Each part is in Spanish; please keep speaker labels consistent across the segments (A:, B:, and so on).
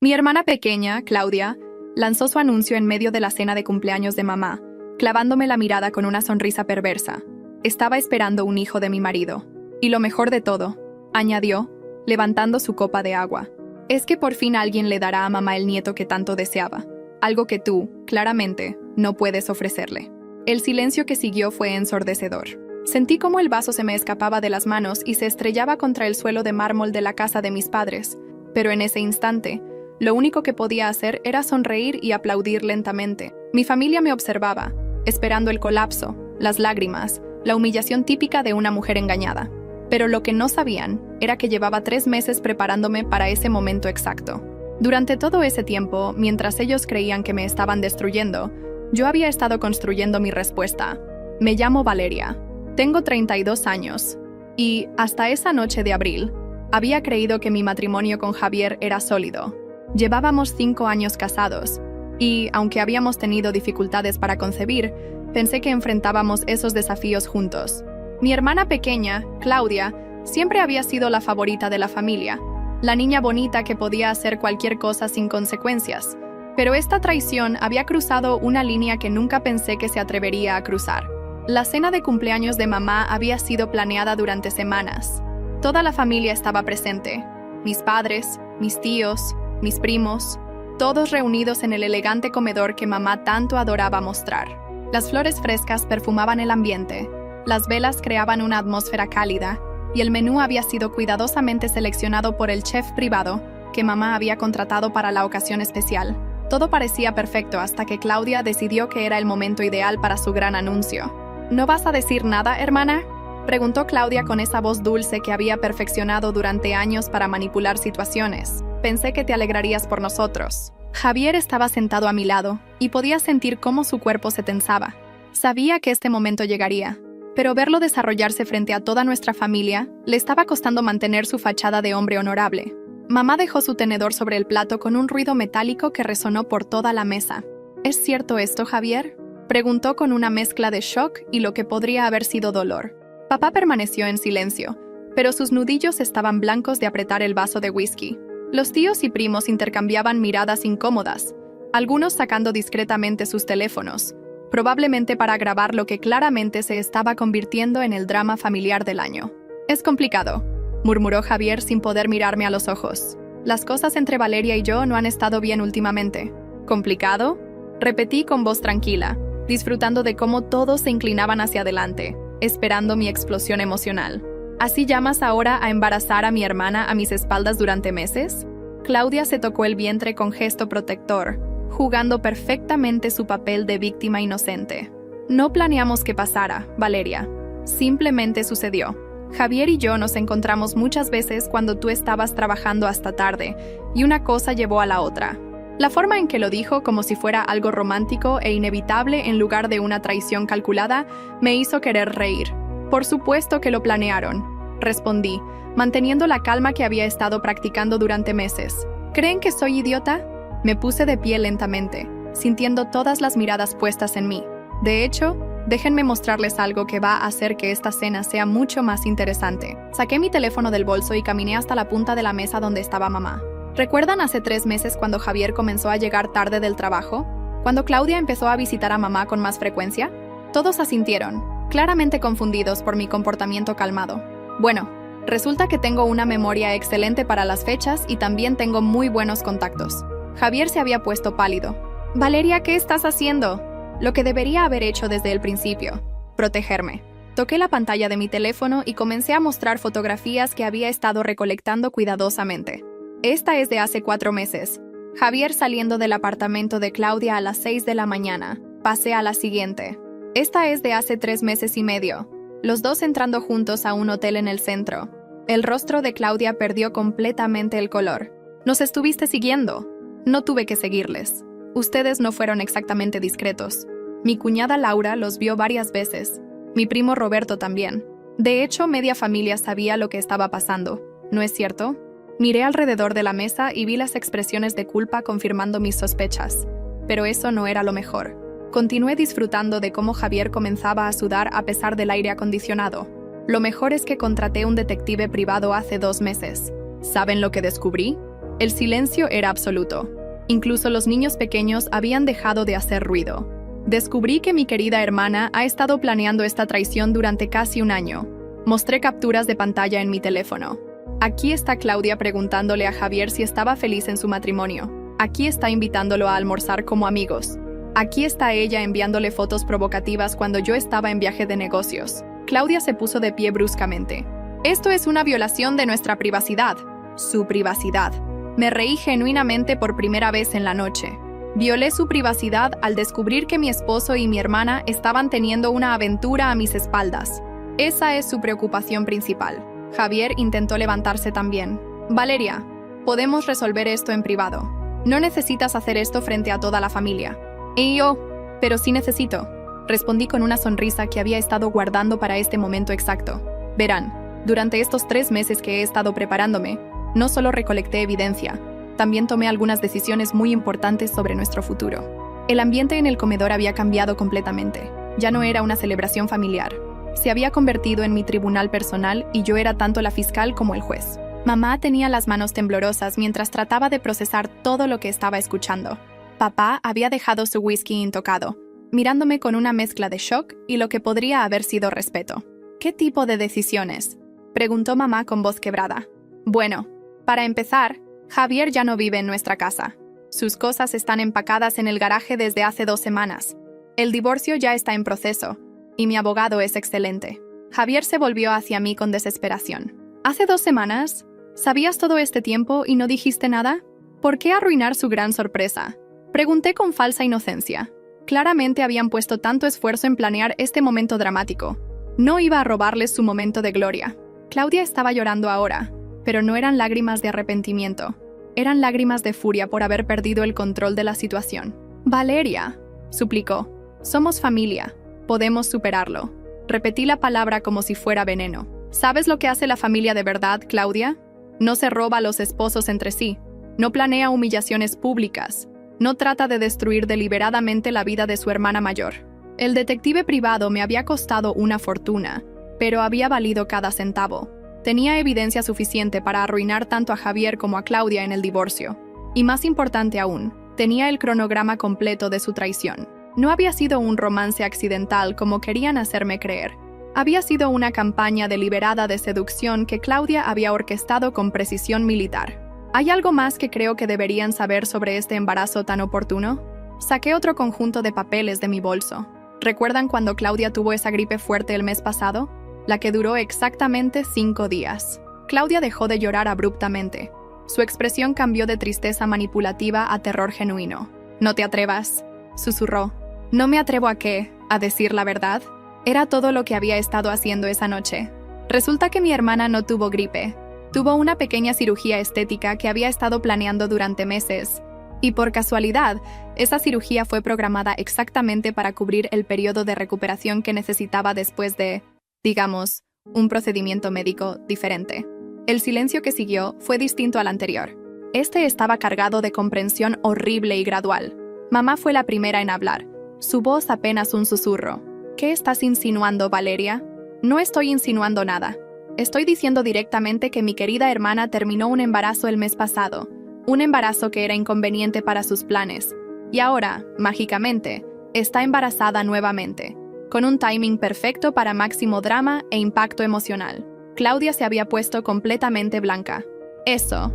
A: Mi hermana pequeña, Claudia, lanzó su anuncio en medio de la cena de cumpleaños de mamá, clavándome la mirada con una sonrisa perversa. Estaba esperando un hijo de mi marido. Y lo mejor de todo, añadió, levantando su copa de agua, es que por fin alguien le dará a mamá el nieto que tanto deseaba. Algo que tú, claramente, no puedes ofrecerle. El silencio que siguió fue ensordecedor. Sentí cómo el vaso se me escapaba de las manos y se estrellaba contra el suelo de mármol de la casa de mis padres, pero en ese instante, lo único que podía hacer era sonreír y aplaudir lentamente. Mi familia me observaba, esperando el colapso, las lágrimas, la humillación típica de una mujer engañada. Pero lo que no sabían era que llevaba 3 meses preparándome para ese momento exacto. Durante todo ese tiempo, mientras ellos creían que me estaban destruyendo, yo había estado construyendo mi respuesta. Me llamo Valeria, tengo 32 años, y, hasta esa noche de abril, había creído que mi matrimonio con Javier era sólido. Llevábamos 5 años casados, y, aunque habíamos tenido dificultades para concebir, pensé que enfrentábamos esos desafíos juntos. Mi hermana pequeña, Claudia, siempre había sido la favorita de la familia, la niña bonita que podía hacer cualquier cosa sin consecuencias. Pero esta traición había cruzado una línea que nunca pensé que se atrevería a cruzar. La cena de cumpleaños de mamá había sido planeada durante semanas. Toda la familia estaba presente, mis padres, mis tíos, mis primos, todos reunidos en el elegante comedor que mamá tanto adoraba mostrar. Las flores frescas perfumaban el ambiente, las velas creaban una atmósfera cálida, y el menú había sido cuidadosamente seleccionado por el chef privado que mamá había contratado para la ocasión especial. Todo parecía perfecto hasta que Claudia decidió que era el momento ideal para su gran anuncio. ¿No vas a decir nada, hermana?, preguntó Claudia con esa voz dulce que había perfeccionado durante años para manipular situaciones. Pensé que te alegrarías por nosotros. Javier estaba sentado a mi lado y podía sentir cómo su cuerpo se tensaba. Sabía que este momento llegaría, pero verlo desarrollarse frente a toda nuestra familia le estaba costando mantener su fachada de hombre honorable. Mamá dejó su tenedor sobre el plato con un ruido metálico que resonó por toda la mesa. ¿Es cierto esto, Javier?, preguntó con una mezcla de shock y lo que podría haber sido dolor. Papá permaneció en silencio, pero sus nudillos estaban blancos de apretar el vaso de whisky. Los tíos y primos intercambiaban miradas incómodas, algunos sacando discretamente sus teléfonos, probablemente para grabar lo que claramente se estaba convirtiendo en el drama familiar del año. Es complicado, murmuró Javier sin poder mirarme a los ojos. Las cosas entre Valeria y yo no han estado bien últimamente. ¿Complicado?, repetí con voz tranquila, disfrutando de cómo todos se inclinaban hacia adelante, esperando mi explosión emocional. ¿Así llamas ahora a embarazar a mi hermana a mis espaldas durante meses? Claudia se tocó el vientre con gesto protector, jugando perfectamente su papel de víctima inocente. No planeamos que pasara, Valeria. Simplemente sucedió. Javier y yo nos encontramos muchas veces cuando tú estabas trabajando hasta tarde, y una cosa llevó a la otra. La forma en que lo dijo, como si fuera algo romántico e inevitable en lugar de una traición calculada, me hizo querer reír. Por supuesto que lo planearon, respondí, manteniendo la calma que había estado practicando durante meses. ¿Creen que soy idiota? Me puse de pie lentamente, sintiendo todas las miradas puestas en mí. De hecho, déjenme mostrarles algo que va a hacer que esta cena sea mucho más interesante. Saqué mi teléfono del bolso y caminé hasta la punta de la mesa donde estaba mamá. ¿Recuerdan hace 3 meses cuando Javier comenzó a llegar tarde del trabajo? ¿Cuando Claudia empezó a visitar a mamá con más frecuencia? Todos asintieron, claramente confundidos por mi comportamiento calmado. Bueno, resulta que tengo una memoria excelente para las fechas y también tengo muy buenos contactos. Javier se había puesto pálido. Valeria, ¿qué estás haciendo? Lo que debería haber hecho desde el principio. Protegerme. Toqué la pantalla de mi teléfono y comencé a mostrar fotografías que había estado recolectando cuidadosamente. Esta es de hace 4 meses. Javier saliendo del apartamento de Claudia a las 6 de la mañana. Pasé a la siguiente. Esta es de hace 3 meses y medio. Los dos entrando juntos a un hotel en el centro. El rostro de Claudia perdió completamente el color. ¿Nos estuviste siguiendo? No tuve que seguirles. Ustedes no fueron exactamente discretos. Mi cuñada Laura los vio varias veces. Mi primo Roberto también. De hecho, media familia sabía lo que estaba pasando. ¿No es cierto? Miré alrededor de la mesa y vi las expresiones de culpa confirmando mis sospechas. Pero eso no era lo mejor. Continué disfrutando de cómo Javier comenzaba a sudar a pesar del aire acondicionado. Lo mejor es que contraté un detective privado hace 2 meses. ¿Saben lo que descubrí? El silencio era absoluto. Incluso los niños pequeños habían dejado de hacer ruido. Descubrí que mi querida hermana ha estado planeando esta traición durante casi un año. Mostré capturas de pantalla en mi teléfono. Aquí está Claudia preguntándole a Javier si estaba feliz en su matrimonio. Aquí está invitándolo a almorzar como amigos. Aquí está ella enviándole fotos provocativas cuando yo estaba en viaje de negocios. Claudia se puso de pie bruscamente. Esto es una violación de nuestra privacidad. Su privacidad. Me reí genuinamente por primera vez en la noche. Violé su privacidad al descubrir que mi esposo y mi hermana estaban teniendo una aventura a mis espaldas. Esa es su preocupación principal. Javier intentó levantarse también. Valeria, podemos resolver esto en privado. No necesitas hacer esto frente a toda la familia. Y yo, pero sí necesito. Respondí con una sonrisa que había estado guardando para este momento exacto. Verán, durante estos 3 meses que he estado preparándome, no solo recolecté evidencia, también tomé algunas decisiones muy importantes sobre nuestro futuro. El ambiente en el comedor había cambiado completamente. Ya no era una celebración familiar. Se había convertido en mi tribunal personal y yo era tanto la fiscal como el juez. Mamá tenía las manos temblorosas mientras trataba de procesar todo lo que estaba escuchando. Papá había dejado su whisky intocado, mirándome con una mezcla de shock y lo que podría haber sido respeto. ¿Qué tipo de decisiones?, preguntó mamá con voz quebrada. Bueno, para empezar, Javier ya no vive en nuestra casa. Sus cosas están empacadas en el garaje desde hace 2 semanas. El divorcio ya está en proceso, y mi abogado es excelente. Javier se volvió hacia mí con desesperación. ¿Hace 2 semanas? ¿Sabías todo este tiempo y no dijiste nada? ¿Por qué arruinar su gran sorpresa?, pregunté con falsa inocencia. Claramente habían puesto tanto esfuerzo en planear este momento dramático. No iba a robarles su momento de gloria. Claudia estaba llorando ahora, pero no eran lágrimas de arrepentimiento. Eran lágrimas de furia por haber perdido el control de la situación. Valeria, suplicó, somos familia. Podemos superarlo. Repetí la palabra como si fuera veneno. ¿Sabes lo que hace la familia de verdad, Claudia? No se roba a los esposos entre sí. No planea humillaciones públicas. No trata de destruir deliberadamente la vida de su hermana mayor. El detective privado me había costado una fortuna, pero había valido cada centavo. Tenía evidencia suficiente para arruinar tanto a Javier como a Claudia en el divorcio. Y más importante aún, tenía el cronograma completo de su traición. No había sido un romance accidental como querían hacerme creer. Había sido una campaña deliberada de seducción que Claudia había orquestado con precisión militar. ¿Hay algo más que creo que deberían saber sobre este embarazo tan oportuno? Saqué otro conjunto de papeles de mi bolso. ¿Recuerdan cuando Claudia tuvo esa gripe fuerte el mes pasado? La que duró exactamente 5 días. Claudia dejó de llorar abruptamente. Su expresión cambió de tristeza manipulativa a terror genuino. «No te atrevas», susurró. «¿No me atrevo a qué? ¿A decir la verdad?» Era todo lo que había estado haciendo esa noche. Resulta que mi hermana no tuvo gripe. Tuvo una pequeña cirugía estética que había estado planeando durante meses. Y por casualidad, esa cirugía fue programada exactamente para cubrir el periodo de recuperación que necesitaba después de, digamos, un procedimiento médico diferente. El silencio que siguió fue distinto al anterior. Este estaba cargado de comprensión horrible y gradual. Mamá fue la primera en hablar, su voz apenas un susurro. ¿Qué estás insinuando, Valeria? No estoy insinuando nada. Estoy diciendo directamente que mi querida hermana terminó un embarazo el mes pasado, un embarazo que era inconveniente para sus planes, y ahora, mágicamente, está embarazada nuevamente, con un timing perfecto para máximo drama e impacto emocional. Claudia se había puesto completamente blanca. Eso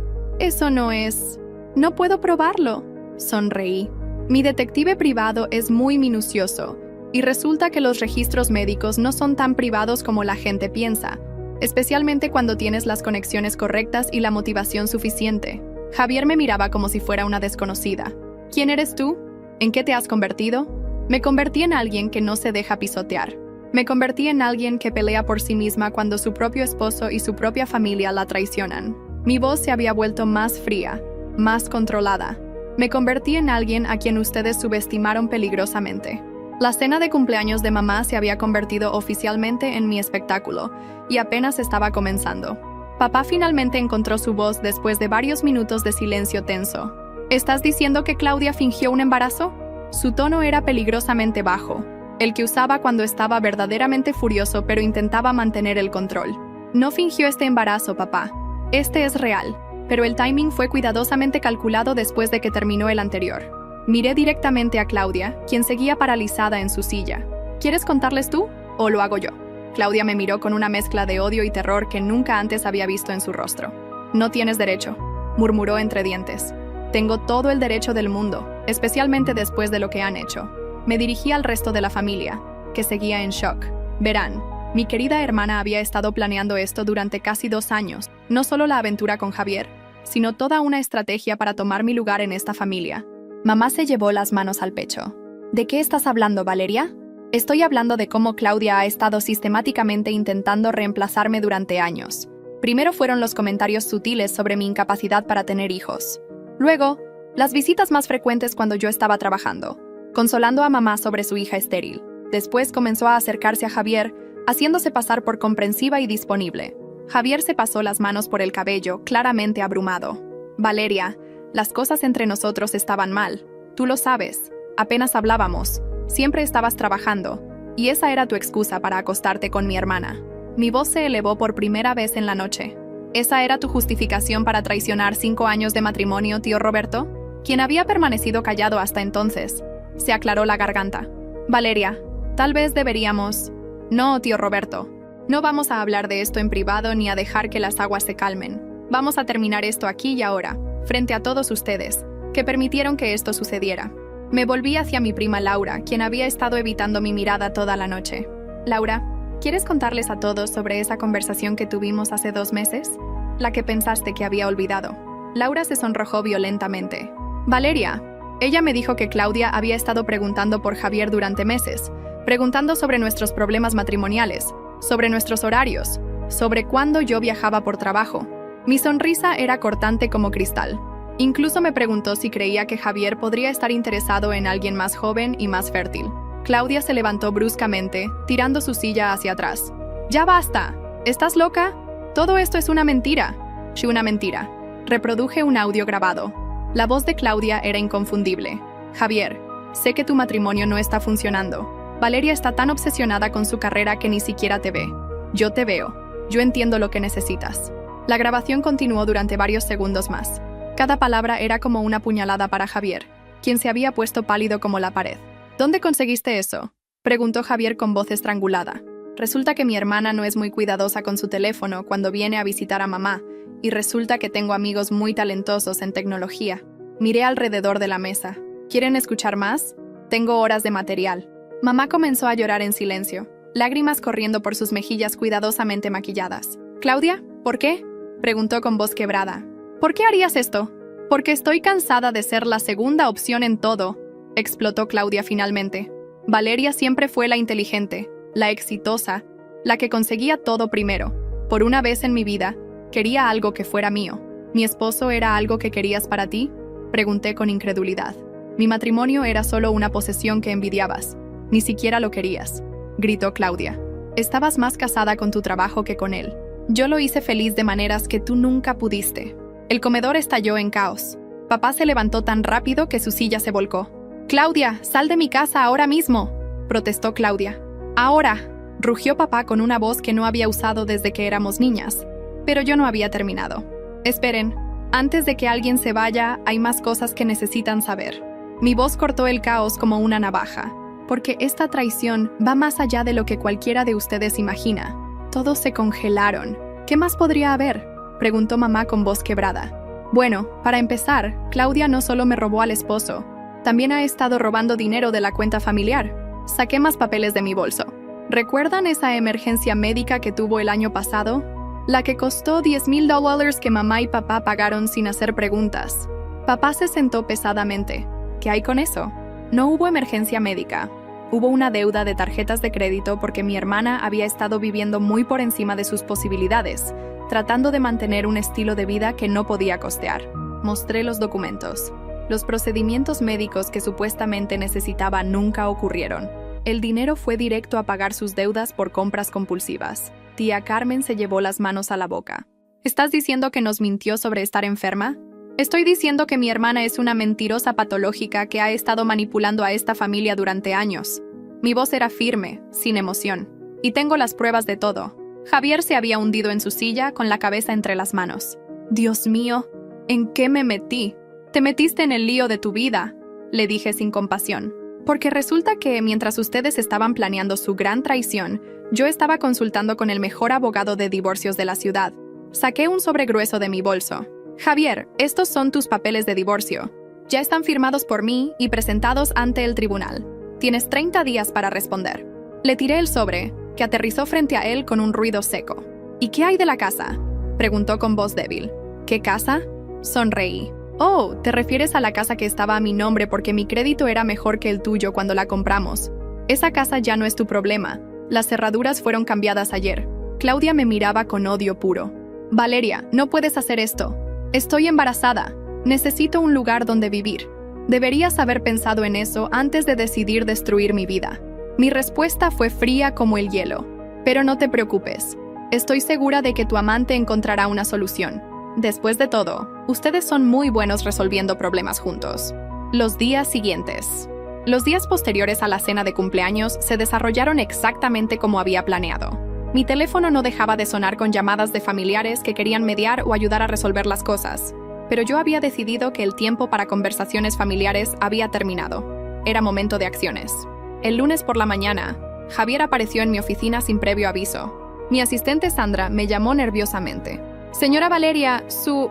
A: no es... No puedo probarlo. Sonreí. Mi detective privado es muy minucioso, y resulta que los registros médicos no son tan privados como la gente piensa, especialmente cuando tienes las conexiones correctas y la motivación suficiente. Javier me miraba como si fuera una desconocida. ¿Quién eres tú? ¿En qué te has convertido? Me convertí en alguien que no se deja pisotear. Me convertí en alguien que pelea por sí misma cuando su propio esposo y su propia familia la traicionan. Mi voz se había vuelto más fría, más controlada. Me convertí en alguien a quien ustedes subestimaron peligrosamente. La cena de cumpleaños de mamá se había convertido oficialmente en mi espectáculo, y apenas estaba comenzando. Papá finalmente encontró su voz después de varios minutos de silencio tenso. ¿Estás diciendo que Claudia fingió un embarazo? Su tono era peligrosamente bajo, el que usaba cuando estaba verdaderamente furioso pero intentaba mantener el control. No fingió este embarazo, papá. Este es real. pero el timing fue cuidadosamente calculado después de que terminó el anterior. Miré directamente a Claudia, quien seguía paralizada en su silla. ¿Quieres contarles tú o lo hago yo? Claudia me miró con una mezcla de odio y terror que nunca antes había visto en su rostro. No tienes derecho, murmuró entre dientes. Tengo todo el derecho del mundo, especialmente después de lo que han hecho. Me dirigí al resto de la familia, que seguía en shock. Verán, mi querida hermana había estado planeando esto durante casi 2 años, no solo la aventura con Javier, sino toda una estrategia para tomar mi lugar en esta familia. Mamá se llevó las manos al pecho. ¿De qué estás hablando, Valeria? Estoy hablando de cómo Claudia ha estado sistemáticamente intentando reemplazarme durante años. Primero fueron los comentarios sutiles sobre mi incapacidad para tener hijos. Luego, las visitas más frecuentes cuando yo estaba trabajando, consolando a mamá sobre su hija estéril. Después comenzó a acercarse a Javier, haciéndose pasar por comprensiva y disponible. Javier se pasó las manos por el cabello, claramente abrumado. Valeria, las cosas entre nosotros estaban mal. Tú lo sabes. Apenas hablábamos. Siempre estabas trabajando. Y esa era tu excusa para acostarte con mi hermana. Mi voz se elevó por primera vez en la noche. ¿Esa era tu justificación para traicionar 5 años de matrimonio, tío Roberto? Quien había permanecido callado hasta entonces. Se aclaró la garganta. Valeria, tal vez deberíamos... No, tío Roberto. No vamos a hablar de esto en privado ni a dejar que las aguas se calmen. Vamos a terminar esto aquí y ahora, frente a todos ustedes, que permitieron que esto sucediera. Me volví hacia mi prima Laura, quien había estado evitando mi mirada toda la noche. Laura, ¿quieres contarles a todos sobre esa conversación que tuvimos hace 2 meses? La que pensaste que había olvidado. Laura se sonrojó violentamente. Valeria, ella me dijo que Claudia había estado preguntando por Javier durante meses, preguntando sobre nuestros problemas matrimoniales, sobre nuestros horarios, sobre cuándo yo viajaba por trabajo. Mi sonrisa era cortante como cristal. Incluso me preguntó si creía que Javier podría estar interesado en alguien más joven y más fértil. Claudia se levantó bruscamente, tirando su silla hacia atrás. ¡Ya basta! ¿Estás loca? Todo esto es una mentira. Sí, una mentira. Reproduje un audio grabado. La voz de Claudia era inconfundible. Javier, sé que tu matrimonio no está funcionando. Valeria está tan obsesionada con su carrera que ni siquiera te ve. Yo te veo. Yo entiendo lo que necesitas. La grabación continuó durante varios segundos más. Cada palabra era como una puñalada para Javier, quien se había puesto pálido como la pared. ¿Dónde conseguiste eso?, preguntó Javier con voz estrangulada. Resulta que mi hermana no es muy cuidadosa con su teléfono cuando viene a visitar a mamá, y resulta que tengo amigos muy talentosos en tecnología. Miré alrededor de la mesa. ¿Quieren escuchar más? Tengo horas de material. Mamá comenzó a llorar en silencio, lágrimas corriendo por sus mejillas cuidadosamente maquilladas. «Claudia, ¿por qué?», preguntó con voz quebrada. «¿Por qué harías esto?». «Porque estoy cansada de ser la segunda opción en todo», explotó Claudia finalmente. Valeria siempre fue la inteligente, la exitosa, la que conseguía todo primero. Por una vez en mi vida, quería algo que fuera mío. ¿Mi esposo era algo que querías para ti?, pregunté con incredulidad. Mi matrimonio era solo una posesión que envidiabas. Ni siquiera lo querías, gritó Claudia. Estabas más casada con tu trabajo que con él. Yo lo hice feliz de maneras que tú nunca pudiste. El comedor estalló en caos. Papá se levantó tan rápido que su silla se volcó. «Claudia, sal de mi casa ahora mismo», protestó Claudia. «Ahora», rugió papá con una voz que no había usado desde que éramos niñas. Pero yo no había terminado. «Esperen, antes de que alguien se vaya, hay más cosas que necesitan saber». Mi voz cortó el caos como una navaja, porque esta traición va más allá de lo que cualquiera de ustedes imagina. Todos se congelaron. ¿Qué más podría haber?, preguntó mamá con voz quebrada. Bueno, para empezar, Claudia no solo me robó al esposo, también ha estado robando dinero de la cuenta familiar. Saqué más papeles de mi bolso. ¿Recuerdan esa emergencia médica que tuvo el año pasado? La que costó $10,000 que mamá y papá pagaron sin hacer preguntas. Papá se sentó pesadamente. ¿Qué hay con eso? No hubo emergencia médica. Hubo una deuda de tarjetas de crédito porque mi hermana había estado viviendo muy por encima de sus posibilidades, tratando de mantener un estilo de vida que no podía costear. Mostré los documentos. Los procedimientos médicos que supuestamente necesitaba nunca ocurrieron. El dinero fue directo a pagar sus deudas por compras compulsivas. Tía Carmen se llevó las manos a la boca. ¿Estás diciendo que nos mintió sobre estar enferma? Estoy diciendo que mi hermana es una mentirosa patológica que ha estado manipulando a esta familia durante años. Mi voz era firme, sin emoción. Y tengo las pruebas de todo. Javier se había hundido en su silla con la cabeza entre las manos. Dios mío, ¿En qué me metí? Te metiste en el lío de tu vida, le dije sin compasión. Porque resulta que mientras ustedes estaban planeando su gran traición, yo estaba consultando con el mejor abogado de divorcios de la ciudad. Saqué un sobre grueso de mi bolso. Javier, estos son tus papeles de divorcio. Ya están firmados por mí y presentados ante el tribunal. Tienes 30 días para responder. Le tiré el sobre, que aterrizó frente a él con un ruido seco. ¿Y qué hay de la casa?, preguntó con voz débil. ¿Qué casa? Sonreí. Oh, te refieres a la casa que estaba a mi nombre porque mi crédito era mejor que el tuyo cuando la compramos. Esa casa ya no es tu problema. Las cerraduras fueron cambiadas ayer. Claudia me miraba con odio puro. Valeria, no puedes hacer esto. Estoy embarazada. Necesito un lugar donde vivir. Deberías haber pensado en eso antes de decidir destruir mi vida. Mi respuesta fue fría como el hielo. Pero no te preocupes. Estoy segura de que tu amante encontrará una solución. Después de todo, ustedes son muy buenos resolviendo problemas juntos. Los días siguientes. Los días posteriores a la cena de cumpleaños se desarrollaron exactamente como había planeado. Mi teléfono no dejaba de sonar con llamadas de familiares que querían mediar o ayudar a resolver las cosas. Pero yo había decidido que el tiempo para conversaciones familiares había terminado. Era momento de acciones. El lunes por la mañana, Javier apareció en mi oficina sin previo aviso. Mi asistente Sandra me llamó nerviosamente. Señora Valeria, su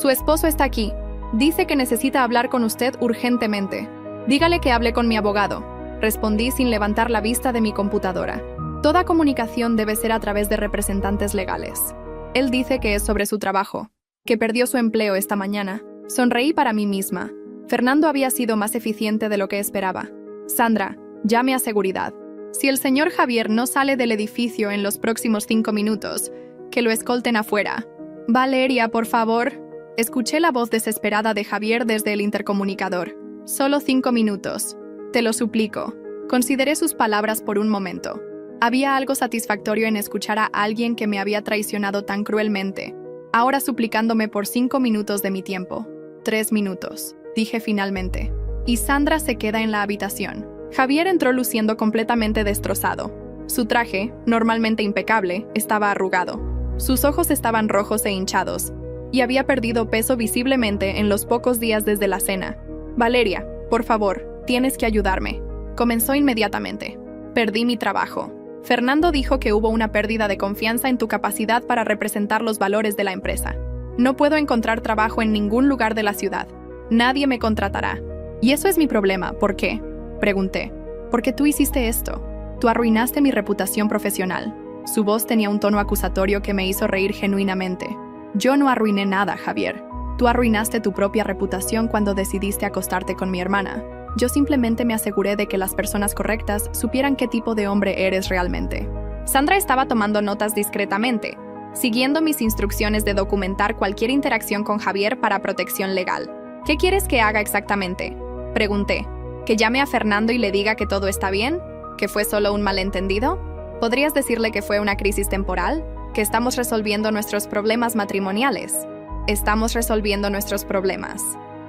A: esposo está aquí. Dice que necesita hablar con usted urgentemente. Dígale que hable con mi abogado. Respondí sin levantar la vista de mi computadora. Toda comunicación debe ser a través de representantes legales. Él dice que es sobre su trabajo, que perdió su empleo esta mañana. Sonreí para mí misma. Fernando había sido más eficiente de lo que esperaba. Sandra, llame a seguridad. Si el señor Javier no sale del edificio en los próximos 5 minutos, que lo escolten afuera. Valeria, por favor. Escuché la voz desesperada de Javier desde el intercomunicador. Solo 5 minutos. Te lo suplico. Consideré sus palabras por un momento. Había algo satisfactorio en escuchar a alguien que me había traicionado tan cruelmente, ahora suplicándome por 5 minutos de mi tiempo. 3 minutos, dije finalmente. Y Sandra se queda en la habitación. Javier entró luciendo completamente destrozado. Su traje, normalmente impecable, estaba arrugado. Sus ojos estaban rojos e hinchados, y había perdido peso visiblemente en los pocos días desde la cena. Valeria, por favor, tienes que ayudarme. Comenzó inmediatamente. Perdí mi trabajo. Fernando dijo que hubo una pérdida de confianza en tu capacidad para representar los valores de la empresa. No puedo encontrar trabajo en ningún lugar de la ciudad. Nadie me contratará. Y eso es mi problema. ¿Por qué?, pregunté. Porque tú hiciste esto. Tú arruinaste mi reputación profesional. Su voz tenía un tono acusatorio que me hizo reír genuinamente. Yo no arruiné nada, Javier. Tú arruinaste tu propia reputación cuando decidiste acostarte con mi hermana. Yo simplemente me aseguré de que las personas correctas supieran qué tipo de hombre eres realmente. Sandra estaba tomando notas discretamente, siguiendo mis instrucciones de documentar cualquier interacción con Javier para protección legal. ¿Qué quieres que haga exactamente?, pregunté. ¿Que llame a Fernando y le diga que todo está bien? ¿Que fue solo un malentendido? ¿Podrías decirle que fue una crisis temporal? ¿Que estamos resolviendo nuestros problemas matrimoniales? Estamos resolviendo nuestros problemas.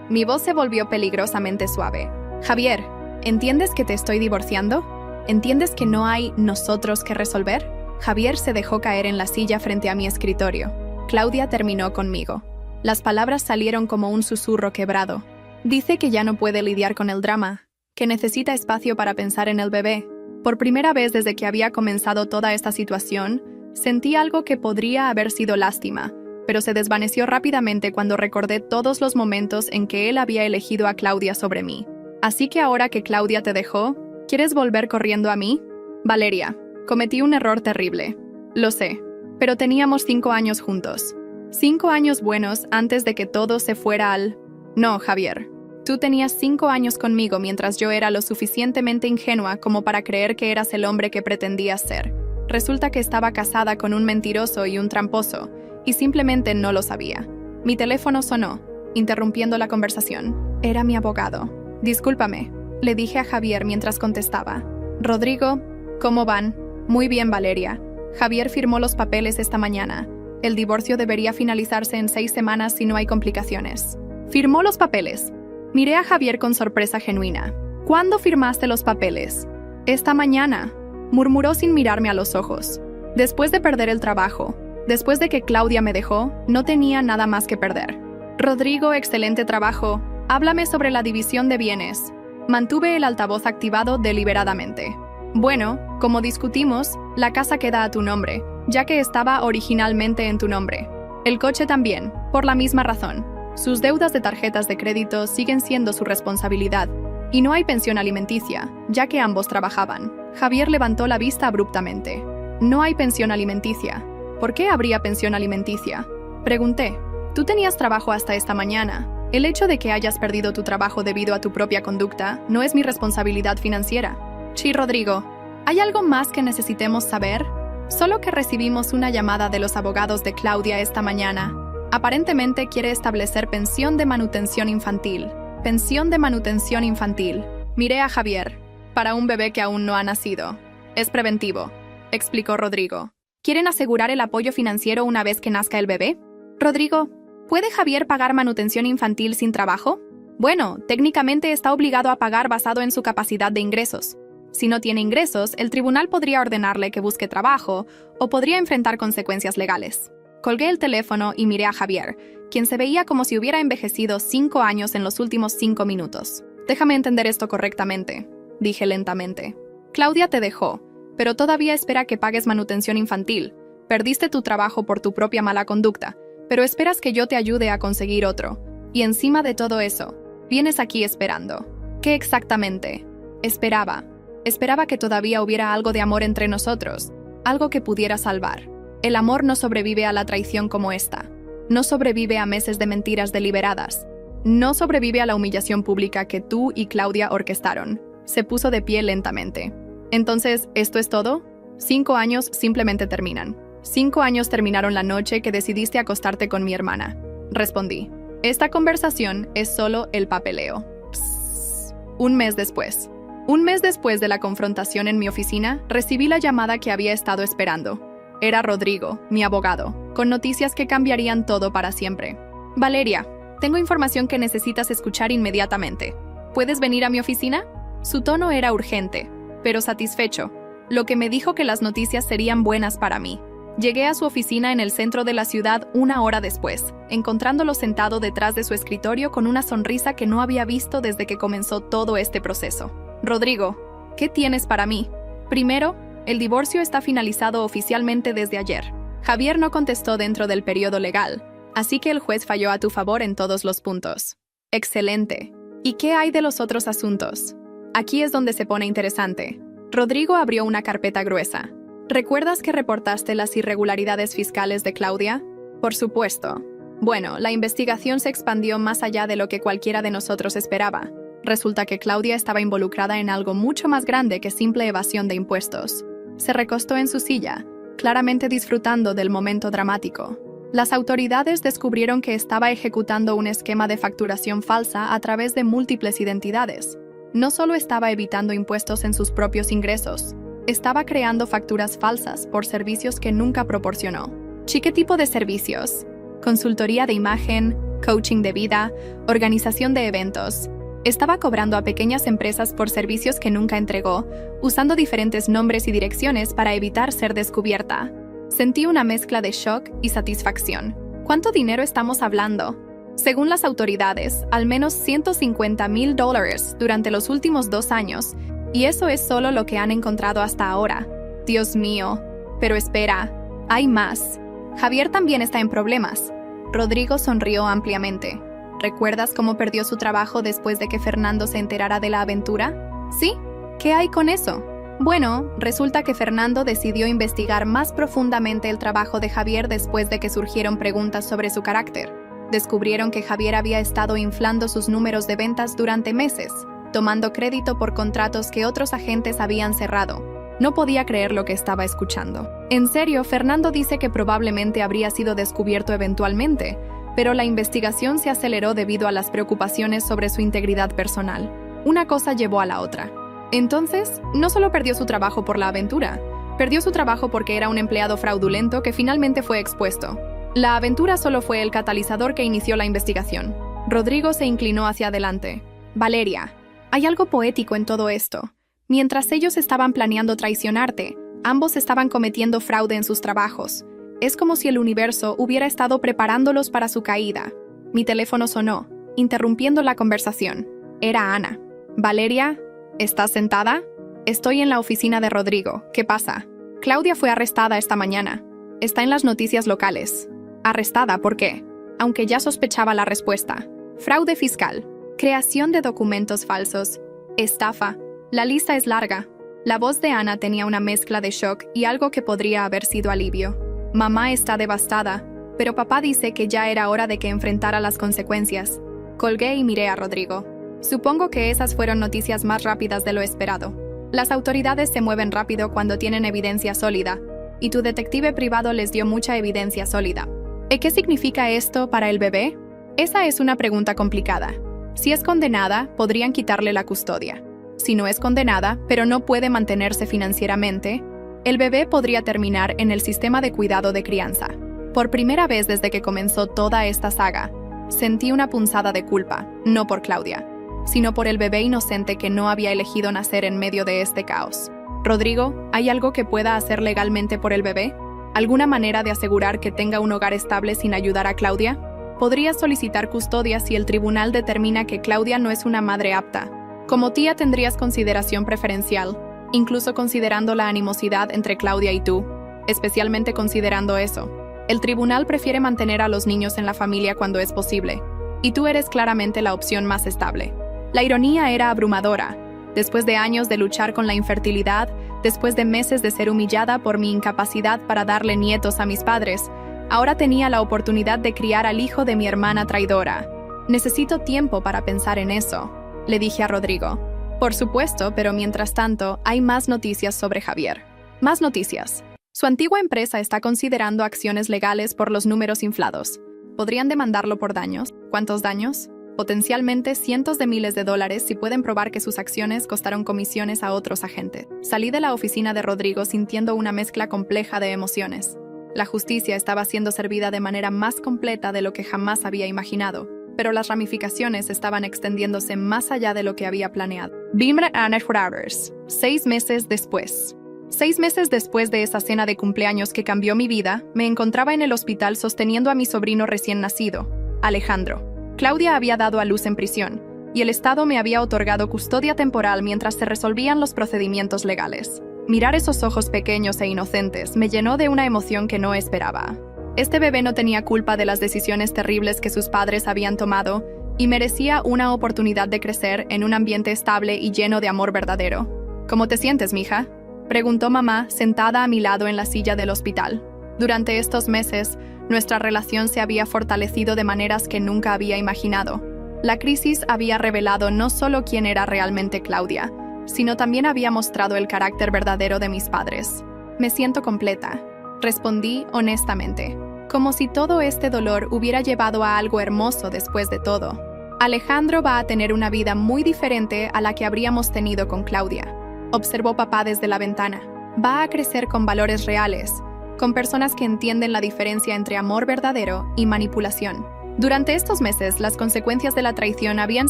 A: Mi voz se volvió peligrosamente suave. Javier, ¿entiendes que te estoy divorciando? ¿Entiendes que no hay nosotros que resolver? Javier se dejó caer en la silla frente a mi escritorio. Claudia terminó conmigo. Las palabras salieron como un susurro quebrado. Dice que ya no puede lidiar con el drama, que necesita espacio para pensar en el bebé. Por primera vez desde que había comenzado toda esta situación, sentí algo que podría haber sido lástima, pero se desvaneció rápidamente cuando recordé todos los momentos en que él había elegido a Claudia sobre mí. Así que ahora que Claudia te dejó, ¿quieres volver corriendo a mí? Valeria, cometí un error terrible. Lo sé, pero teníamos 5 años juntos. 5 años buenos antes de que todo se fuera al... No, Javier. Tú tenías 5 años conmigo mientras yo era lo suficientemente ingenua como para creer que eras el hombre que pretendías ser. Resulta que estaba casada con un mentiroso y un tramposo, y simplemente no lo sabía. Mi teléfono sonó, interrumpiendo la conversación. Era mi abogado. Discúlpame, le dije a Javier mientras contestaba. Rodrigo, ¿cómo van? Muy bien, Valeria. Javier firmó los papeles esta mañana. El divorcio debería finalizarse en 6 semanas si no hay complicaciones. Firmó los papeles. Miré a Javier con sorpresa genuina. ¿Cuándo firmaste los papeles? Esta mañana, murmuró sin mirarme a los ojos. Después de perder el trabajo, después de que Claudia me dejó, no tenía nada más que perder. Rodrigo, excelente trabajo. Háblame sobre la división de bienes. Mantuve el altavoz activado deliberadamente. Bueno, como discutimos, la casa queda a tu nombre, ya que estaba originalmente en tu nombre. El coche también, por la misma razón. Sus deudas de tarjetas de crédito siguen siendo su responsabilidad. Y no hay pensión alimenticia, ya que ambos trabajaban. Javier levantó la vista abruptamente. No hay pensión alimenticia. ¿Por qué habría pensión alimenticia? Pregunté. Tú tenías trabajo hasta esta mañana. El hecho de que hayas perdido tu trabajo debido a tu propia conducta no es mi responsabilidad financiera. Sí, Rodrigo. ¿Hay algo más que necesitemos saber? Solo que recibimos una llamada de los abogados de Claudia esta mañana. Aparentemente quiere establecer pensión de manutención infantil. Pensión de manutención infantil. Miré a Javier. Para un bebé que aún no ha nacido. Es preventivo, explicó Rodrigo. ¿Quieren asegurar el apoyo financiero una vez que nazca el bebé? Rodrigo, ¿puede Javier pagar manutención infantil sin trabajo? Bueno, técnicamente está obligado a pagar basado en su capacidad de ingresos. Si no tiene ingresos, el tribunal podría ordenarle que busque trabajo o podría enfrentar consecuencias legales. Colgué el teléfono y miré a Javier, quien se veía como si hubiera envejecido 5 años en los últimos 5 minutos. Déjame entender esto correctamente, dije lentamente. Claudia te dejó, pero todavía espera que pagues manutención infantil. Perdiste tu trabajo por tu propia mala conducta, pero esperas que yo te ayude a conseguir otro. Y encima de todo eso, vienes aquí esperando. ¿Qué exactamente? Esperaba que todavía hubiera algo de amor entre nosotros, algo que pudiera salvar. El amor no sobrevive a la traición como esta. No sobrevive a meses de mentiras deliberadas. No sobrevive a la humillación pública que tú y Claudia orquestaron. Se puso de pie lentamente. Entonces, ¿esto es todo? 5 años simplemente terminan. 5 años terminaron la noche que decidiste acostarte con mi hermana. Respondí. Esta conversación es solo el papeleo. Psst. Un mes después de la confrontación en mi oficina, recibí la llamada que había estado esperando. Era Rodrigo, mi abogado, con noticias que cambiarían todo para siempre. Valeria, tengo información que necesitas escuchar inmediatamente. ¿Puedes venir a mi oficina? Su tono era urgente, pero satisfecho, lo que me dijo que las noticias serían buenas para mí. Llegué a su oficina en el centro de la ciudad 1 hora después, encontrándolo sentado detrás de su escritorio con una sonrisa que no había visto desde que comenzó todo este proceso. Rodrigo, ¿qué tienes para mí? Primero, el divorcio está finalizado oficialmente desde ayer. Javier no contestó dentro del periodo legal, así que el juez falló a tu favor en todos los puntos. Excelente. ¿Y qué hay de los otros asuntos? Aquí es donde se pone interesante. Rodrigo abrió una carpeta gruesa. ¿Recuerdas que reportaste las irregularidades fiscales de Claudia? Por supuesto. Bueno, la investigación se expandió más allá de lo que cualquiera de nosotros esperaba. Resulta que Claudia estaba involucrada en algo mucho más grande que simple evasión de impuestos. Se recostó en su silla, claramente disfrutando del momento dramático. Las autoridades descubrieron que estaba ejecutando un esquema de facturación falsa a través de múltiples identidades. No solo estaba evitando impuestos en sus propios ingresos, estaba creando facturas falsas por servicios que nunca proporcionó. ¿Qué tipo de servicios? Consultoría de imagen, coaching de vida, organización de eventos. Estaba cobrando a pequeñas empresas por servicios que nunca entregó, usando diferentes nombres y direcciones para evitar ser descubierta. Sentí una mezcla de shock y satisfacción. ¿Cuánto dinero estamos hablando? Según las autoridades, al menos $150,000 durante los últimos 2 años, y eso es solo lo que han encontrado hasta ahora. Dios mío. Pero espera, hay más. Javier también está en problemas. Rodrigo sonrió ampliamente. ¿Recuerdas cómo perdió su trabajo después de que Fernando se enterara de la aventura? ¿Sí? ¿Qué hay con eso? Bueno, resulta que Fernando decidió investigar más profundamente el trabajo de Javier después de que surgieron preguntas sobre su carácter. Descubrieron que Javier había estado inflando sus números de ventas durante meses, tomando crédito por contratos que otros agentes habían cerrado. No podía creer lo que estaba escuchando. En serio, Fernando dice que probablemente habría sido descubierto eventualmente, pero la investigación se aceleró debido a las preocupaciones sobre su integridad personal. Una cosa llevó a la otra. Entonces, no solo perdió su trabajo por la aventura, perdió su trabajo porque era un empleado fraudulento que finalmente fue expuesto. La aventura solo fue el catalizador que inició la investigación. Rodrigo se inclinó hacia adelante. Valeria, hay algo poético en todo esto. Mientras ellos estaban planeando traicionarte, ambos estaban cometiendo fraude en sus trabajos. Es como si el universo hubiera estado preparándolos para su caída. Mi teléfono sonó, interrumpiendo la conversación. Era Ana. Valeria, ¿estás sentada? Estoy en la oficina de Rodrigo. ¿Qué pasa? Claudia fue arrestada esta mañana. Está en las noticias locales. ¿Arrestada por qué? Aunque ya sospechaba la respuesta. Fraude fiscal, creación de documentos falsos, estafa. La lista es larga. La voz de Ana tenía una mezcla de shock y algo que podría haber sido alivio. Mamá está devastada, pero papá dice que ya era hora de que enfrentara las consecuencias. Colgué y miré a Rodrigo. Supongo que esas fueron noticias más rápidas de lo esperado. Las autoridades se mueven rápido cuando tienen evidencia sólida, y tu detective privado les dio mucha evidencia sólida. ¿Y qué significa esto para el bebé? Esa es una pregunta complicada. Si es condenada, podrían quitarle la custodia. Si no es condenada, pero no puede mantenerse financieramente, el bebé podría terminar en el sistema de cuidado de crianza. Por primera vez desde que comenzó toda esta saga, sentí una punzada de culpa, no por Claudia, sino por el bebé inocente que no había elegido nacer en medio de este caos. Rodrigo, ¿hay algo que pueda hacer legalmente por el bebé? ¿Alguna manera de asegurar que tenga un hogar estable sin ayudar a Claudia? Podrías solicitar custodia si el tribunal determina que Claudia no es una madre apta. Como tía tendrías consideración preferencial, incluso considerando la animosidad entre Claudia y tú, especialmente considerando eso. El tribunal prefiere mantener a los niños en la familia cuando es posible, y tú eres claramente la opción más estable. La ironía era abrumadora. Después de años de luchar con la infertilidad, después de meses de ser humillada por mi incapacidad para darle nietos a mis padres, ahora tenía la oportunidad de criar al hijo de mi hermana traidora. Necesito tiempo para pensar en eso, le dije a Rodrigo. Por supuesto, pero mientras tanto, hay más noticias sobre Javier. Más noticias. Su antigua empresa está considerando acciones legales por los números inflados. ¿Podrían demandarlo por daños? ¿Cuántos daños? Potencialmente cientos de miles de dólares si pueden probar que sus acciones costaron comisiones a otros agentes. Salí de la oficina de Rodrigo sintiendo una mezcla compleja de emociones. La justicia estaba siendo servida de manera más completa de lo que jamás había imaginado, pero las ramificaciones estaban extendiéndose más allá de lo que había planeado. 6 meses después. 6 meses después de esa cena de cumpleaños que cambió mi vida, me encontraba en el hospital sosteniendo a mi sobrino recién nacido, Alejandro. Claudia había dado a luz en prisión, y el Estado me había otorgado custodia temporal mientras se resolvían los procedimientos legales. Mirar esos ojos pequeños e inocentes me llenó de una emoción que no esperaba. Este bebé no tenía culpa de las decisiones terribles que sus padres habían tomado, y merecía una oportunidad de crecer en un ambiente estable y lleno de amor verdadero. ¿Cómo te sientes, mija?, preguntó mamá, sentada a mi lado en la silla del hospital. Durante estos meses, nuestra relación se había fortalecido de maneras que nunca había imaginado. La crisis había revelado no solo quién era realmente Claudia, sino también había mostrado el carácter verdadero de mis padres. Me siento completa, respondí honestamente, como si todo este dolor hubiera llevado a algo hermoso después de todo. Alejandro va a tener una vida muy diferente a la que habríamos tenido con Claudia, observó papá desde la ventana. Va a crecer con valores reales, con personas que entienden la diferencia entre amor verdadero y manipulación. Durante estos meses, las consecuencias de la traición habían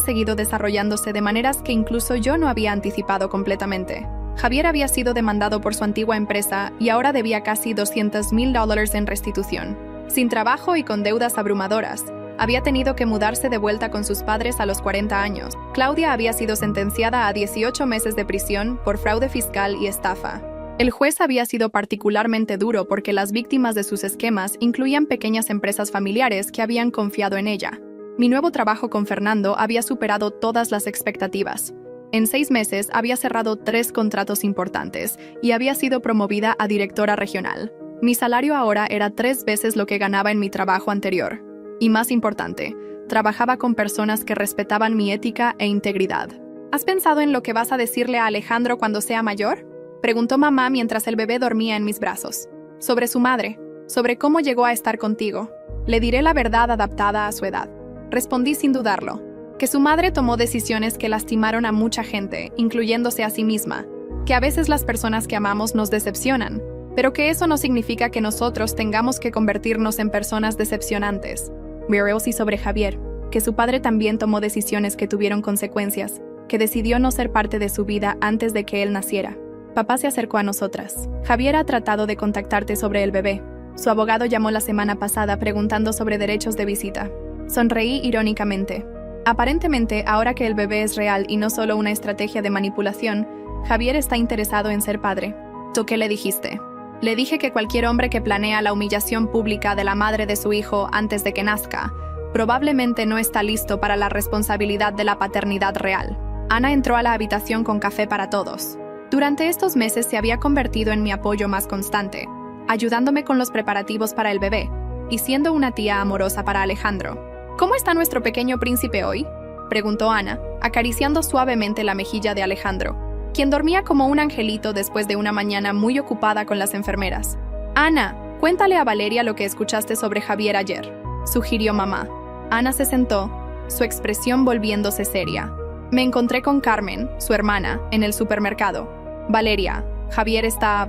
A: seguido desarrollándose de maneras que incluso yo no había anticipado completamente. Javier había sido demandado por su antigua empresa y ahora debía casi $200,000 en restitución. Sin trabajo y con deudas abrumadoras, había tenido que mudarse de vuelta con sus padres a los 40 años. Claudia había sido sentenciada a 18 meses de prisión por fraude fiscal y estafa. El juez había sido particularmente duro porque las víctimas de sus esquemas incluían pequeñas empresas familiares que habían confiado en ella. Mi nuevo trabajo con Fernando había superado todas las expectativas. En 6 meses había cerrado 3 contratos importantes y había sido promovida a directora regional. Mi salario ahora era 3 veces lo que ganaba en mi trabajo anterior. Y más importante, trabajaba con personas que respetaban mi ética e integridad. ¿Has pensado en lo que vas a decirle a Alejandro cuando sea mayor?, preguntó mamá mientras el bebé dormía en mis brazos. Sobre su madre, sobre cómo llegó a estar contigo. Le diré la verdad adaptada a su edad. Respondí sin dudarlo, que su madre tomó decisiones que lastimaron a mucha gente, incluyéndose a sí misma, que a veces las personas que amamos nos decepcionan, pero que eso no significa que nosotros tengamos que convertirnos en personas decepcionantes. Miré sobre Javier, que su padre también tomó decisiones que tuvieron consecuencias, que decidió no ser parte de su vida antes de que él naciera. Papá se acercó a nosotras. Javier ha tratado de contactarte sobre el bebé. Su abogado llamó la semana pasada preguntando sobre derechos de visita. Sonreí irónicamente. Aparentemente, ahora que el bebé es real y no solo una estrategia de manipulación, Javier está interesado en ser padre. ¿Tú qué le dijiste? Le dije que cualquier hombre que planea la humillación pública de la madre de su hijo antes de que nazca, probablemente no está listo para la responsabilidad de la paternidad real. Ana entró a la habitación con café para todos. Durante estos meses se había convertido en mi apoyo más constante, ayudándome con los preparativos para el bebé y siendo una tía amorosa para Alejandro. ¿Cómo está nuestro pequeño príncipe hoy?, preguntó Ana, acariciando suavemente la mejilla de Alejandro, quien dormía como un angelito después de una mañana muy ocupada con las enfermeras. Ana, cuéntale a Valeria lo que escuchaste sobre Javier ayer, sugirió mamá. Ana se sentó, su expresión volviéndose seria. Me encontré con Carmen, su hermana, en el supermercado. Valeria, Javier está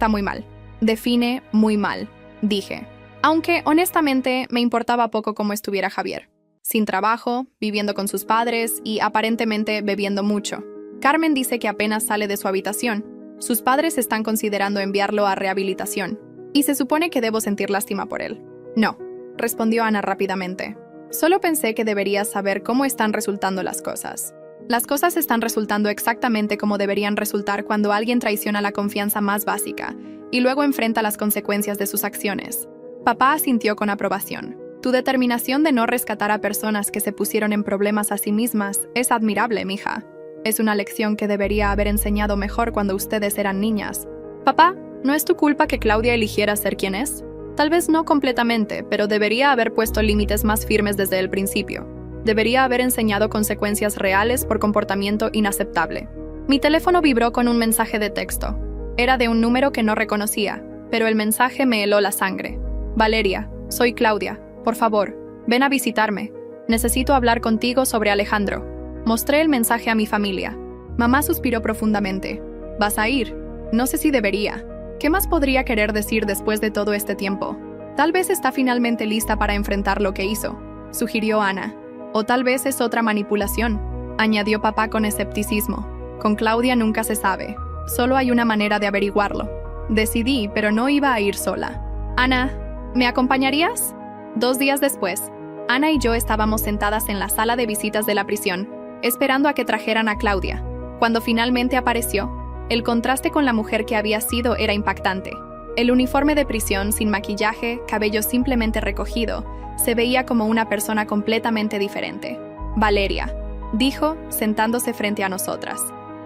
A: muy mal. Define muy mal, dije. Aunque, honestamente, me importaba poco cómo estuviera Javier. Sin trabajo, viviendo con sus padres y, aparentemente, bebiendo mucho. Carmen dice que apenas sale de su habitación. Sus padres están considerando enviarlo a rehabilitación. Y se supone que debo sentir lástima por él. No, respondió Ana rápidamente. Solo pensé que deberías saber cómo están resultando las cosas. Las cosas están resultando exactamente como deberían resultar cuando alguien traiciona la confianza más básica y luego enfrenta las consecuencias de sus acciones. Papá asintió con aprobación. Tu determinación de no rescatar a personas que se pusieron en problemas a sí mismas es admirable, mija. Es una lección que debería haber enseñado mejor cuando ustedes eran niñas. Papá, ¿no es tu culpa que Claudia eligiera ser quien es? Tal vez no completamente, pero debería haber puesto límites más firmes desde el principio. Debería haber enseñado consecuencias reales por comportamiento inaceptable. Mi teléfono vibró con un mensaje de texto. Era de un número que no reconocía, pero el mensaje me heló la sangre. Valeria, soy Claudia. Por favor, ven a visitarme. Necesito hablar contigo sobre Alejandro. Mostré el mensaje a mi familia. Mamá suspiró profundamente. ¿Vas a ir? No sé si debería. ¿Qué más podría querer decir después de todo este tiempo? Tal vez está finalmente lista para enfrentar lo que hizo, sugirió Ana. O tal vez es otra manipulación, añadió papá con escepticismo. Con Claudia nunca se sabe. Solo hay una manera de averiguarlo. Decidí, pero no iba a ir sola. Ana, ¿me acompañarías? 2 días después, Ana y yo estábamos sentadas en la sala de visitas de la prisión, esperando a que trajeran a Claudia. Cuando finalmente apareció, el contraste con la mujer que había sido era impactante. El uniforme de prisión, sin maquillaje, cabello simplemente recogido, se veía como una persona completamente diferente. Valeria, dijo, sentándose frente a nosotras.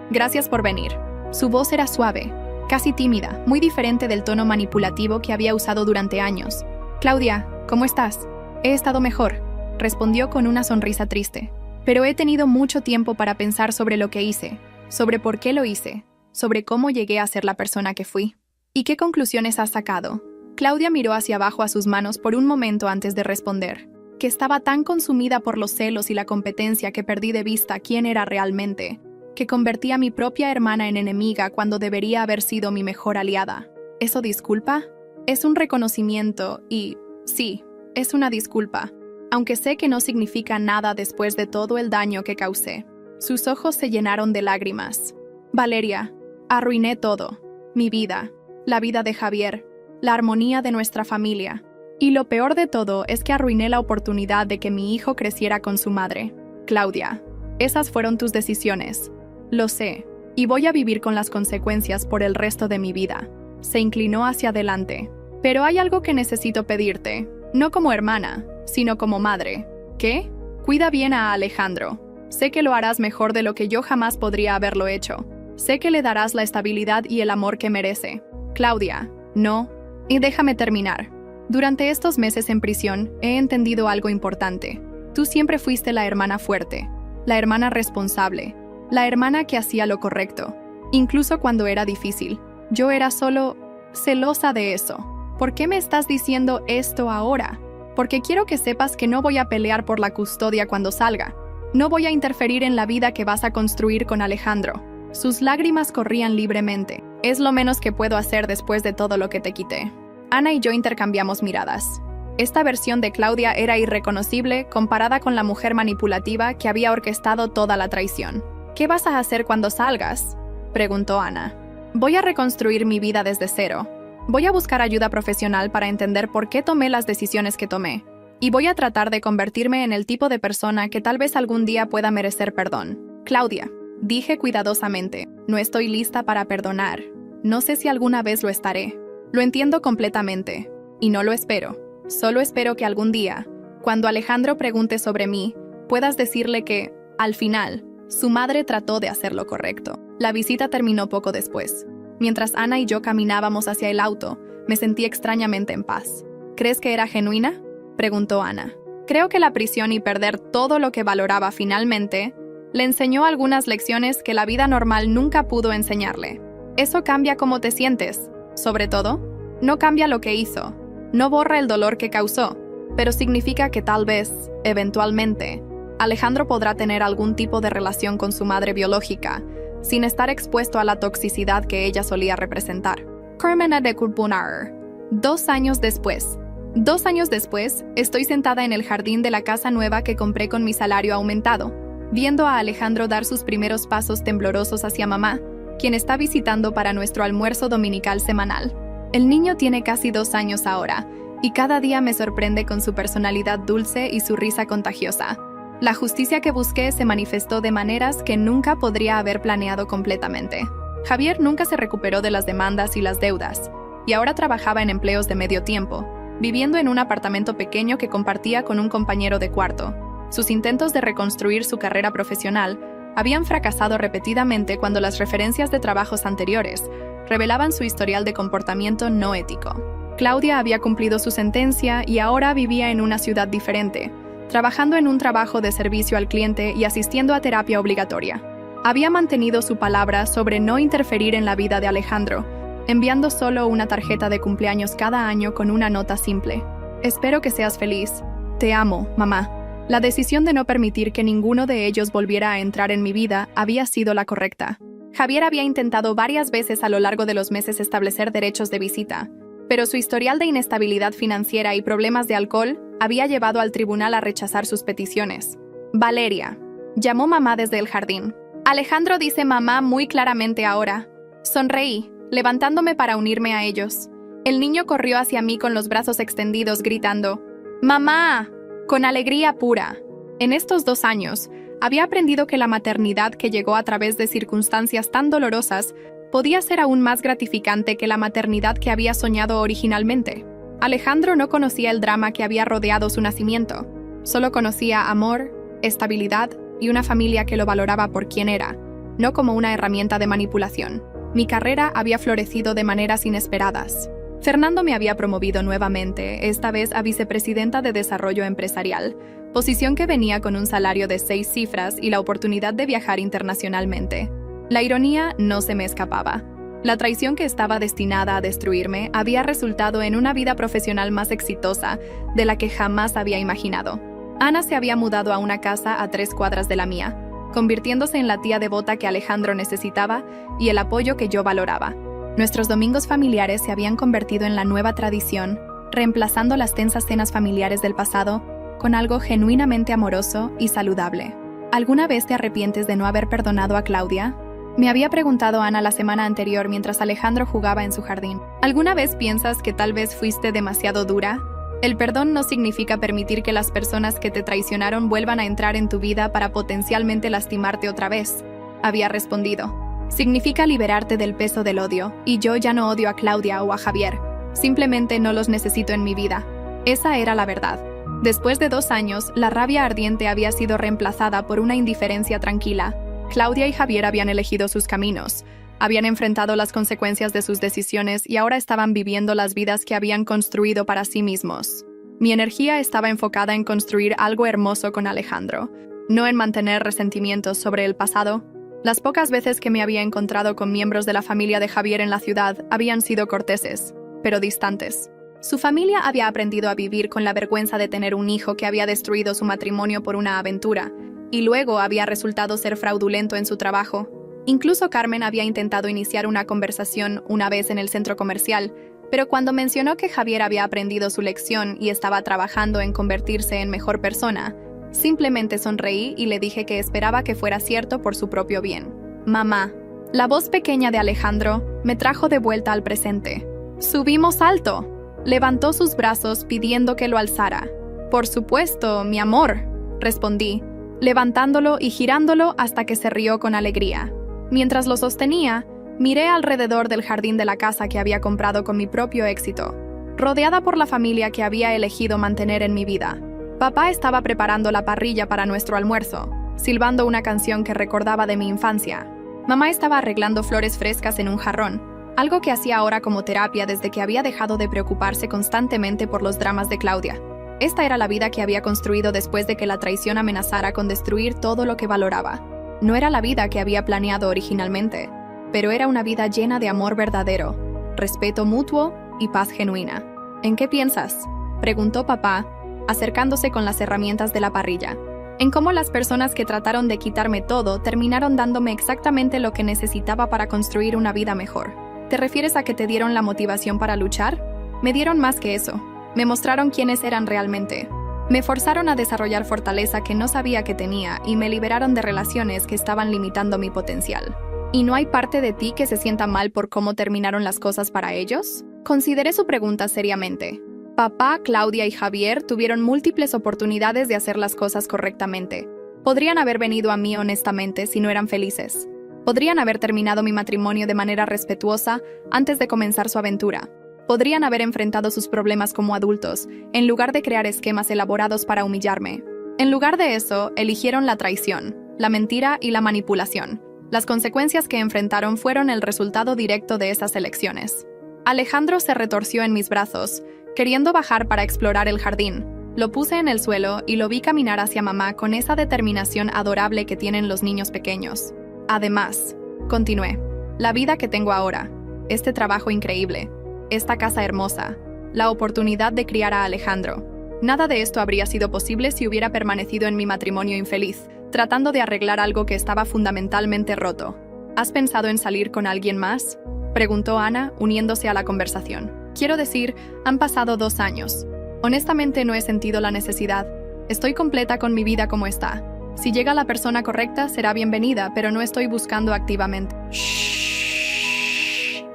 A: Gracias por venir. Su voz era suave, casi tímida, muy diferente del tono manipulativo que había usado durante años. Claudia, ¿cómo estás? He estado mejor, respondió con una sonrisa triste. Pero he tenido mucho tiempo para pensar sobre lo que hice, sobre por qué lo hice, sobre cómo llegué a ser la persona que fui. ¿Y qué conclusiones has sacado? Claudia miró hacia abajo a sus manos por un momento antes de responder, que estaba tan consumida por los celos y la competencia que perdí de vista quién era realmente, que convertí a mi propia hermana en enemiga cuando debería haber sido mi mejor aliada. ¿Eso disculpa? Es un reconocimiento y, sí, es una disculpa, aunque sé que no significa nada después de todo el daño que causé. Sus ojos se llenaron de lágrimas. Valeria, arruiné todo, mi vida, la vida de Javier, la armonía de nuestra familia. Y lo peor de todo es que arruiné la oportunidad de que mi hijo creciera con su madre. Claudia, esas fueron tus decisiones. Lo sé, y voy a vivir con las consecuencias por el resto de mi vida. Se inclinó hacia adelante. Pero hay algo que necesito pedirte, no como hermana, sino como madre. ¿Qué? Cuida bien a Alejandro. Sé que lo harás mejor de lo que yo jamás podría haberlo hecho. Sé que le darás la estabilidad y el amor que merece. Claudia, no. Y déjame terminar. Durante estos meses en prisión, he entendido algo importante. Tú siempre fuiste la hermana fuerte, la hermana responsable, la hermana que hacía lo correcto, incluso cuando era difícil. Yo era solo celosa de eso. ¿Por qué me estás diciendo esto ahora? Porque quiero que sepas que no voy a pelear por la custodia cuando salga. No voy a interferir en la vida que vas a construir con Alejandro. Sus lágrimas corrían libremente. Es lo menos que puedo hacer después de todo lo que te quité. Ana y yo intercambiamos miradas. Esta versión de Claudia era irreconocible comparada con la mujer manipulativa que había orquestado toda la traición. ¿Qué vas a hacer cuando salgas?, preguntó Ana. Voy a reconstruir mi vida desde cero. Voy a buscar ayuda profesional para entender por qué tomé las decisiones que tomé. Y voy a tratar de convertirme en el tipo de persona que tal vez algún día pueda merecer perdón. Claudia, dije cuidadosamente, no estoy lista para perdonar. No sé si alguna vez lo estaré. Lo entiendo completamente. Y no lo espero. Solo espero que algún día, cuando Alejandro pregunte sobre mí, puedas decirle que, al final, su madre trató de hacer lo correcto. La visita terminó poco después. Mientras Ana y yo caminábamos hacia el auto, me sentí extrañamente en paz. ¿Crees que era genuina?, preguntó Ana. Creo que la prisión y perder todo lo que valoraba finalmente le enseñó algunas lecciones que la vida normal nunca pudo enseñarle. Eso cambia cómo te sientes. Sobre todo, no cambia lo que hizo. No borra el dolor que causó, pero significa que tal vez, eventualmente, Alejandro podrá tener algún tipo de relación con su madre biológica, sin estar expuesto a la toxicidad que ella solía representar. Carmena de Culpunar. 2 años después. 2 años después, estoy sentada en el jardín de la casa nueva que compré con mi salario aumentado, viendo a Alejandro dar sus primeros pasos temblorosos hacia mamá, quien está visitando para nuestro almuerzo dominical semanal. El niño tiene casi 2 años ahora, y cada día me sorprende con su personalidad dulce y su risa contagiosa. La justicia que busqué se manifestó de maneras que nunca podría haber planeado completamente. Javier nunca se recuperó de las demandas y las deudas, y ahora trabajaba en empleos de medio tiempo, viviendo en un apartamento pequeño que compartía con un compañero de cuarto. Sus intentos de reconstruir su carrera profesional habían fracasado repetidamente cuando las referencias de trabajos anteriores revelaban su historial de comportamiento no ético. Claudia había cumplido su sentencia y ahora vivía en una ciudad diferente, trabajando en un trabajo de servicio al cliente y asistiendo a terapia obligatoria. Había mantenido su palabra sobre no interferir en la vida de Alejandro, enviando solo una tarjeta de cumpleaños cada año con una nota simple. Espero que seas feliz. Te amo, mamá. La decisión de no permitir que ninguno de ellos volviera a entrar en mi vida había sido la correcta. Javier había intentado varias veces a lo largo de los meses establecer derechos de visita, pero su historial de inestabilidad financiera y problemas de alcohol había llevado al tribunal a rechazar sus peticiones. Valeria, llamó mamá desde el jardín. Alejandro dice mamá muy claramente ahora. Sonreí, levantándome para unirme a ellos. El niño corrió hacia mí con los brazos extendidos, gritando, ¡Mamá!, con alegría pura. En estos 2 años, había aprendido que la maternidad que llegó a través de circunstancias tan dolorosas podía ser aún más gratificante que la maternidad que había soñado originalmente. Alejandro no conocía el drama que había rodeado su nacimiento. Solo conocía amor, estabilidad y una familia que lo valoraba por quien era, no como una herramienta de manipulación. Mi carrera había florecido de maneras inesperadas. Fernando me había promovido nuevamente, esta vez a vicepresidenta de Desarrollo Empresarial, posición que venía con un salario de 6 cifras y la oportunidad de viajar internacionalmente. La ironía no se me escapaba. La traición que estaba destinada a destruirme había resultado en una vida profesional más exitosa de la que jamás había imaginado. Ana se había mudado a una casa a 3 cuadras de la mía, convirtiéndose en la tía devota que Alejandro necesitaba y el apoyo que yo valoraba. Nuestros domingos familiares se habían convertido en la nueva tradición, reemplazando las tensas cenas familiares del pasado con algo genuinamente amoroso y saludable. ¿Alguna vez te arrepientes de no haber perdonado a Claudia?, me había preguntado Ana la semana anterior mientras Alejandro jugaba en su jardín. ¿Alguna vez piensas que tal vez fuiste demasiado dura? El perdón no significa permitir que las personas que te traicionaron vuelvan a entrar en tu vida para potencialmente lastimarte otra vez, había respondido. Significa liberarte del peso del odio, y yo ya no odio a Claudia o a Javier. Simplemente no los necesito en mi vida. Esa era la verdad. Después de 2 años, la rabia ardiente había sido reemplazada por una indiferencia tranquila. Claudia y Javier habían elegido sus caminos, habían enfrentado las consecuencias de sus decisiones y ahora estaban viviendo las vidas que habían construido para sí mismos. Mi energía estaba enfocada en construir algo hermoso con Alejandro, no en mantener resentimientos sobre el pasado. Las pocas veces que me había encontrado con miembros de la familia de Javier en la ciudad habían sido corteses, pero distantes. Su familia había aprendido a vivir con la vergüenza de tener un hijo que había destruido su matrimonio por una aventura, y luego había resultado ser fraudulento en su trabajo. Incluso Carmen había intentado iniciar una conversación una vez en el centro comercial, pero cuando mencionó que Javier había aprendido su lección y estaba trabajando en convertirse en mejor persona, simplemente sonreí y le dije que esperaba que fuera cierto por su propio bien. Mamá. La voz pequeña de Alejandro me trajo de vuelta al presente. ¡Subimos alto! Levantó sus brazos pidiendo que lo alzara. Por supuesto, mi amor, respondí, levantándolo y girándolo hasta que se rió con alegría. Mientras lo sostenía, miré alrededor del jardín de la casa que había comprado con mi propio éxito, rodeada por la familia que había elegido mantener en mi vida. Papá estaba preparando la parrilla para nuestro almuerzo, silbando una canción que recordaba de mi infancia. Mamá estaba arreglando flores frescas en un jarrón, algo que hacía ahora como terapia desde que había dejado de preocuparse constantemente por los dramas de Claudia. Esta era la vida que había construido después de que la traición amenazara con destruir todo lo que valoraba. No era la vida que había planeado originalmente, pero era una vida llena de amor verdadero, respeto mutuo y paz genuina. ¿En qué piensas?, preguntó papá, acercándose con las herramientas de la parrilla. En cómo las personas que trataron de quitarme todo terminaron dándome exactamente lo que necesitaba para construir una vida mejor. ¿Te refieres a que te dieron la motivación para luchar? Me dieron más que eso. Me mostraron quiénes eran realmente. Me forzaron a desarrollar fortaleza que no sabía que tenía y me liberaron de relaciones que estaban limitando mi potencial. ¿Y no hay parte de ti que se sienta mal por cómo terminaron las cosas para ellos? Consideré su pregunta seriamente. Papá, Claudia y Javier tuvieron múltiples oportunidades de hacer las cosas correctamente. Podrían haber venido a mí honestamente si no eran felices. Podrían haber terminado mi matrimonio de manera respetuosa antes de comenzar su aventura. Podrían haber enfrentado sus problemas como adultos, en lugar de crear esquemas elaborados para humillarme. En lugar de eso, eligieron la traición, la mentira y la manipulación. Las consecuencias que enfrentaron fueron el resultado directo de esas elecciones. Alejandro se retorció en mis brazos, queriendo bajar para explorar el jardín. Lo puse en el suelo y lo vi caminar hacia mamá con esa determinación adorable que tienen los niños pequeños. Además, continué, la vida que tengo ahora, este trabajo increíble, esta casa hermosa, la oportunidad de criar a Alejandro. Nada de esto habría sido posible si hubiera permanecido en mi matrimonio infeliz, tratando de arreglar algo que estaba fundamentalmente roto. ¿Has pensado en salir con alguien más?, preguntó Ana, uniéndose a la conversación. Quiero decir, han pasado 2 años. Honestamente no he sentido la necesidad. Estoy completa con mi vida como está. Si llega la persona correcta, será bienvenida, pero no estoy buscando activamente. Shh.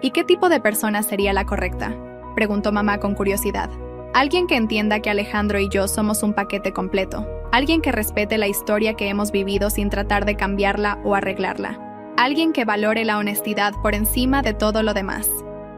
A: ¿Y qué tipo de persona sería la correcta?, preguntó mamá con curiosidad. Alguien que entienda que Alejandro y yo somos un paquete completo. Alguien que respete la historia que hemos vivido sin tratar de cambiarla o arreglarla. Alguien que valore la honestidad por encima de todo lo demás.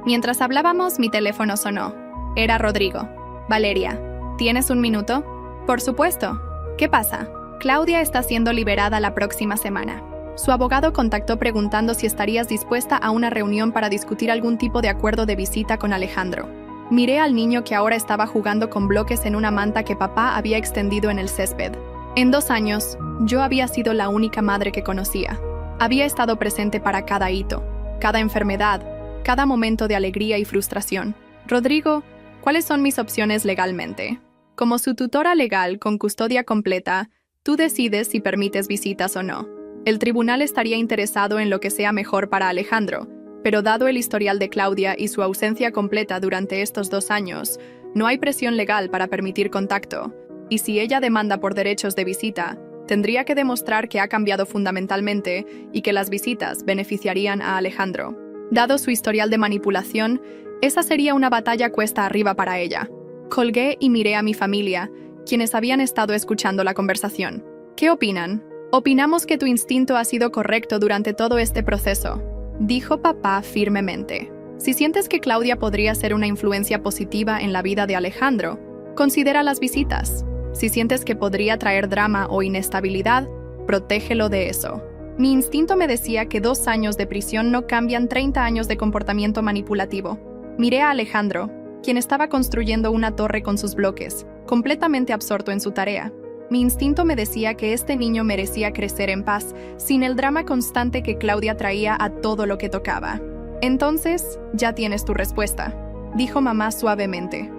A: Mientras hablábamos, mi teléfono sonó. Era Rodrigo. Valeria, ¿tienes un minuto? Por supuesto. ¿Qué pasa? Claudia está siendo liberada la próxima semana. Su abogado contactó preguntando si estarías dispuesta a una reunión para discutir algún tipo de acuerdo de visita con Alejandro. Miré al niño que ahora estaba jugando con bloques en una manta que papá había extendido en el césped. En 2 años, yo había sido la única madre que conocía. Había estado presente para cada hito, cada enfermedad, cada momento de alegría y frustración. Rodrigo, ¿cuáles son mis opciones legalmente? Como su tutora legal con custodia completa, tú decides si permites visitas o no. El tribunal estaría interesado en lo que sea mejor para Alejandro, pero dado el historial de Claudia y su ausencia completa durante estos 2 años, no hay presión legal para permitir contacto, y si ella demanda por derechos de visita, tendría que demostrar que ha cambiado fundamentalmente y que las visitas beneficiarían a Alejandro. Dado su historial de manipulación, esa sería una batalla cuesta arriba para ella. Colgué y miré a mi familia, quienes habían estado escuchando la conversación. ¿Qué opinan? Opinamos que tu instinto ha sido correcto durante todo este proceso, dijo papá firmemente. Si sientes que Claudia podría ser una influencia positiva en la vida de Alejandro, considera las visitas. Si sientes que podría traer drama o inestabilidad, protégelo de eso. Mi instinto me decía que 2 años de prisión no cambian 30 años de comportamiento manipulativo. Miré a Alejandro, quien estaba construyendo una torre con sus bloques, completamente absorto en su tarea. Mi instinto me decía que este niño merecía crecer en paz, sin el drama constante que Claudia traía a todo lo que tocaba. Entonces, ya tienes tu respuesta, dijo mamá suavemente.